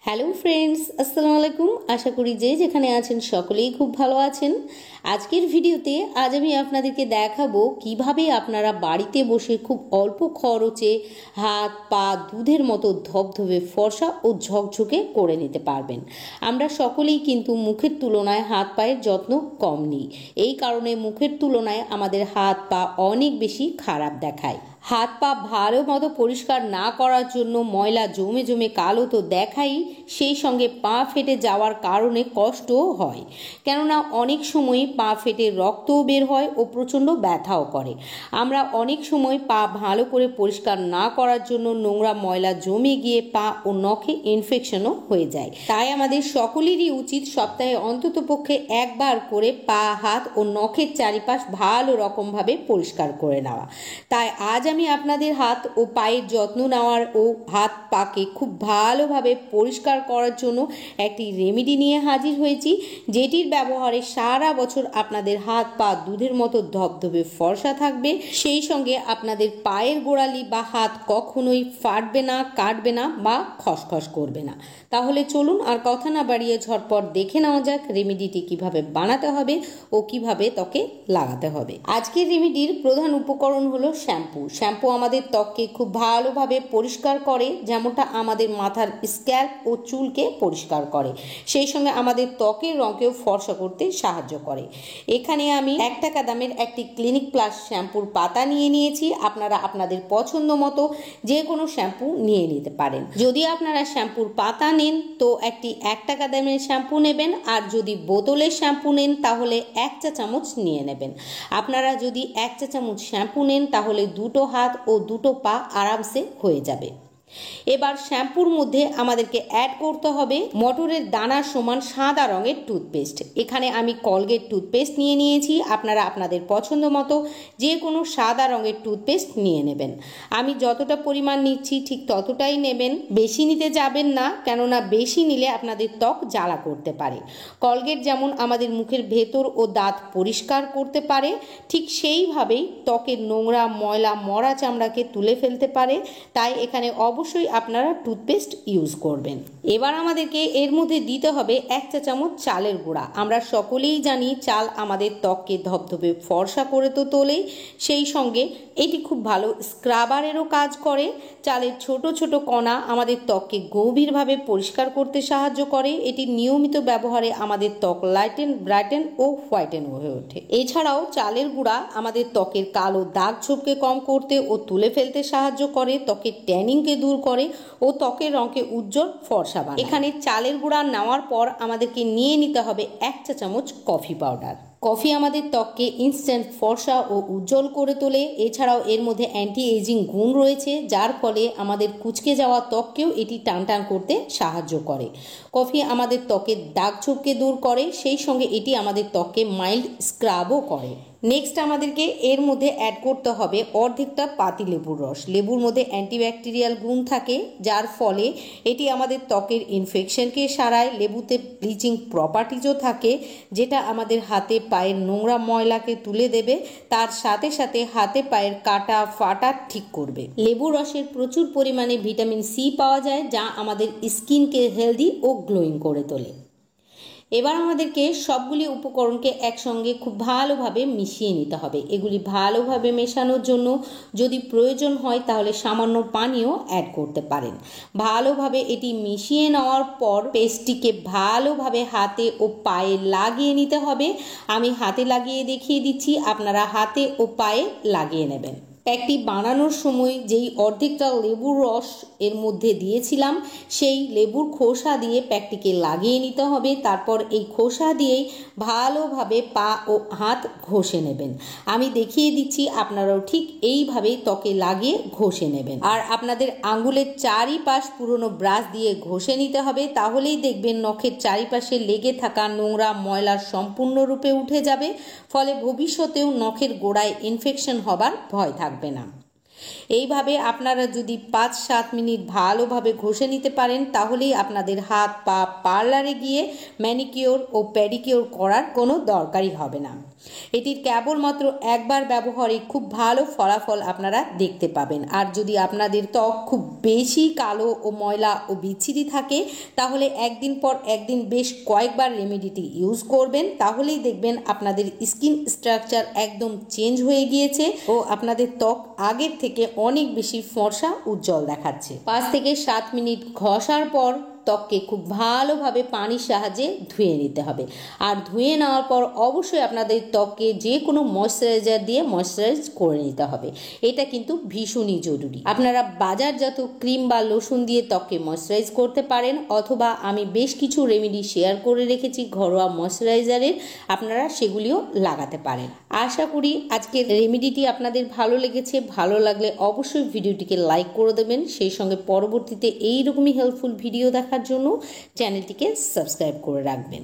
Hello friends, আসসালামু আলাইকুম। আশা করি যে যেখানে আছেন সকলেই খুব ভালো আছেন। আজকের ভিডিওতে আজ আমি আপনাদেরকে দেখাবো কিভাবে আপনারা বাড়িতে বসে খুব অল্প খরচে হাত পা দুধের মতো ধবধবে ফর্সা ও ঝকঝকে করে নিতে পারবেন। আমরা সকলেই কিন্তু মুখের তুলনায় হাত পায়ের যত্ন কম নিই। এই কারণে মুখের তুলনায় আমাদের হাত পা অনেক বেশি খারাপ দেখায়। হাত পা ভালো মতো পরিষ্কার না করার জন্য ময়লা জমে জমে কালো তো দেখাই, সেই সঙ্গে পা ফেটে যাওয়ার কারণে কষ্টও হয়। কেননা অনেক সময় পা ফেটে রক্তও বের হয় ও প্রচণ্ড ব্যথাও করে। আমরা অনেক সময় পা ভালো করে পরিষ্কার না করার জন্য নোংরা ময়লা জমে গিয়ে পা ও নখে ইনফেকশনও হয়ে যায়। তাই আমাদের সকলেরই উচিত সপ্তাহে অন্ততপক্ষে একবার করে পা, হাত ও নখের চারিপাশ ভালো রকমভাবে পরিষ্কার করে নেওয়া। তাই আজ আমি আপনাদের হাত ও পায়ের যত্ন নেওয়ার ও হাত পাকে খুব ভালোভাবে পরিষ্কার করার জন্য একটি রেমেডি নিয়ে হাজির হয়েছি, যেটির ব্যবহারে সারা বছর আপনাদের হাত পা দুধের মতো ধবধবে ফর্সা থাকবে। সেই সঙ্গে আপনাদের পায়ের গোড়ালি বা হাত কখনোই ফাটবে না, কাটবে না বা খসখস করবে না। তাহলে চলুন আর কথা না বাড়িয়ে ঝটপট দেখে নেওয়া যাক রেমেডিটি কিভাবে বানাতে হবে ও কিভাবে ত্বকে লাগাতে হবে। আজকের রেমেডির প্রধান উপকরণ হলো শ্যাম্পু। শ্যাম্পু আমাদের ত্বককে খুব ভালোভাবে পরিষ্কার করে, যেমনটা আমাদের মাথার স্ক্যাল্প ও চুলকে পরিষ্কার করে, সেই সঙ্গে আমাদের ত্বকের রঙকেও ফর্সা করতে সাহায্য করে। এখানে আমি 1 টাকা দামের একটি ক্লিনিক প্লাস শ্যাম্পুর পাতা নিয়ে নিয়েছি। আপনারা আপনাদের পছন্দ মতো যে কোনো শ্যাম্পু নিয়ে নিতে পারেন। যদি আপনারা শ্যাম্পুর পাতা নেন তো একটি 1 টাকা দামের শ্যাম্পু নেবেন, আর যদি বোতলের শ্যাম্পু নেন তাহলে 1 চা চামচ নিয়ে নেবেন। আপনারা যদি 1 চা চামচ শ্যাম্পু নেন তাহলে দুটো হাত ও দুটো পা আরামসে হয়ে যাবে। এবার শ্যাম্পুর মধ্যে আমাদেরকে অ্যাড করতে হবে মটরের দানার সমান সাদা রঙের টুথপেস্ট। এখানে আমি কলগেট টুথপেস্ট নিয়ে নিয়েছি। আপনারা আপনাদের পছন্দ মতো যে কোনো সাদা রঙের টুথপেস্ট নিয়ে নেবেন। আমি যতটা পরিমাণ নিচ্ছি ঠিক ততটাই নেবেন, বেশি নিতে যাবেন না, কেননা বেশি নিলে আপনাদের ত্বক জ্বালা করতে পারে। কলগেট যেমন আমাদের মুখের ভেতর ও দাঁত পরিষ্কার করতে পারে, ঠিক সেইভাবেই ত্বকের নোংরা ময়লা মরা চামড়াকে তুলে ফেলতে পারে। তাই এখানে অবশ্যই আপনারা টুথপেস্ট ইউজ করবেন। এবার আমাদেরকে এর মধ্যে দিতে হবে 1 চা চামচ চালের গুঁড়া। আমরা সকলেই জানি চাল আমাদের ত্বককে ধবধবে ফর্সা করে তো তোলেই, সেই সঙ্গে এটি খুব ভালো স্ক্রাবারেরও কাজ করে। চালের ছোট ছোট কণা আমাদের ত্বককে গভীরভাবে পরিষ্কার করতে সাহায্য করে। এটি নিয়মিত ব্যবহারে আমাদের ত্বক লাইটেন, ব্রাইটেন ও হোয়াইটেন হয়ে ওঠে। এছাড়াও চালের গুঁড়া আমাদের ত্বকের কালো দাগ ছোপকে কম করতে ও তুলে ফেলতে সাহায্য করে, ত্বকের ট্যানিংকে দূর করে ও ত্বকের রঙকে উজ্জ্বল ফর্সা বানায়। এখানে চালের গুঁড়া নেওয়ার পর আমাদেরকে নিয়ে নিতে হবে 1 চা চামচ কফি পাউডার। কফি আমাদের ত্বককে ইনস্ট্যান্ট ফর্সা ও উজ্জ্বল করে তোলে। এছাড়াও এর মধ্যে অ্যান্টি এজিং গুণ রয়েছে, যার ফলে আমাদের কুঁচকে যাওয়া ত্বককেও এটি টান টান করতে সাহায্য করে। কফি আমাদের ত্বকের দাগ ছোপকে দূর করে, সেই সঙ্গে এটি আমাদের ত্বককে মাইল্ড স্ক্রাবও করে। নেক্সট আমাদেরকে এর মধ্যে অ্যাড করতে হবে অর্ধেকটা পাতি লেবুর রস। লেবুর মধ্যে অ্যান্টিব্যাকটেরিয়াল গুণ থাকে, যার ফলে এটি আমাদের ত্বকের ইনফেকশনকে সারায়। লেবুতে ব্লিচিং প্রপার্টিজও থাকে, যেটা আমাদের হাতে পায়ের নোংরা ময়লাকে তুলে দেবে, তার সাথে সাথে হাতে পায়ের কাটা ফাটা ঠিক করবে। লেবুর রসের প্রচুর পরিমাণে ভিটামিন সি পাওয়া যায়, যা আমাদের স্কিনকে হেলদি ও গ্লোয়িং করে তোলে। এবার আমাদেরকে সবগুলি উপকরণকে একসঙ্গে খুব ভালোভাবে মিশিয়ে নিতে হবে। এগুলি ভালোভাবে মেশানোর জন্য যদি প্রয়োজন হয় তাহলে সামান্য পানিও অ্যাড করতে পারেন। ভালোভাবে এটি মিশিয়ে নেওয়ার পর পেস্টটিকে ভালোভাবে হাতে ও পায়ে লাগিয়ে নিতে হবে। আমি হাতে লাগিয়ে দেখিয়ে দিচ্ছি, আপনারা হাতে ও পায়ে লাগিয়ে নেবেন। প্যাকটি বানানোর সময় যেই অর্ধেকটা লেবুর রস এর মধ্যে দিয়েছিলাম, সেই লেবুর খোসা দিয়ে প্যাকটিকে লাগিয়ে নিতে হবে। তারপর এই খোসা দিয়েই ভালোভাবে পা ও হাত ঘষে নেবেন। আমি দেখিয়ে দিচ্ছি, আপনারাও ঠিক এইভাবেই ত্বকে লাগিয়ে ঘষে নেবেন। আর আপনাদের আঙ্গুলের চারিপাশ পুরনো ব্রাশ দিয়ে ঘষে নিতে হবে, তাহলেই দেখবেন নখের চারিপাশে লেগে থাকা নোংরা ময়লা সম্পূর্ণরূপে উঠে যাবে। ফলে ভবিষ্যতেও নখের গোড়ায় ইনফেকশন হবার ভয় থাকবে না। এইভাবে আপনারা যদি 5-7 মিনিট ভালোভাবে ঘষে নিতে পারেন তাহলেই আপনাদের হাত পা পার্লারে গিয়ে ম্যানিকিওর ও প্যাডিকিওর করার কোনো দরকারই হবে না। এটির কেবলমাত্র একবার ব্যবহারে খুব ভালো ফলাফল আপনারা দেখতে পাবেন। আর যদি আপনাদের ত্বক খুব বেশি কালো ও ময়লা ও বিচ্ছিরি থাকে তাহলে একদিন পর একদিন বেশ কয়েকবার রেমেডিটি ইউজ করবেন, তাহলেই দেখবেন আপনাদের স্কিন স্ট্রাকচার একদম চেঞ্জ হয়ে গিয়েছে ও আপনাদের ত্বক আগের থেকে অনেক বেশি ফর্সা উজ্জ্বল দেখাচ্ছে। 5 থেকে 7 মিনিট ঘষার পর ত্বককে খুব ভালোভাবে পানির সাহায্যে ধুয়ে নিতে হবে। আর ধুয়ে নেওয়ার পর অবশ্যই আপনাদের ত্বককে যে কোনো ময়শ্চারাইজার দিয়ে ময়শ্চারাইজ করে নিতে হবে। এটা কিন্তু ভীষণই জরুরি। আপনারা বাজারজাত ক্রিম বা লোশন দিয়ে ত্বককে ময়শ্চারাইজ করতে পারেন, অথবা আমি বেশ কিছু রেমেডি শেয়ার করে রেখেছি ঘরোয়া ময়শ্চারাইজারের, আপনারা সেগুলিও লাগাতে পারেন। আশা করি আজকের রেমেডিটি আপনাদের ভালো লেগেছে। ভালো লাগলে অবশ্যই ভিডিওটিকে লাইক করে দেবেন, সেই সঙ্গে পরবর্তীতে এইরকমই হেল্পফুল ভিডিও দেখার জন্য চ্যানেলটিকে সাবস্ক্রাইব করে রাখবেন।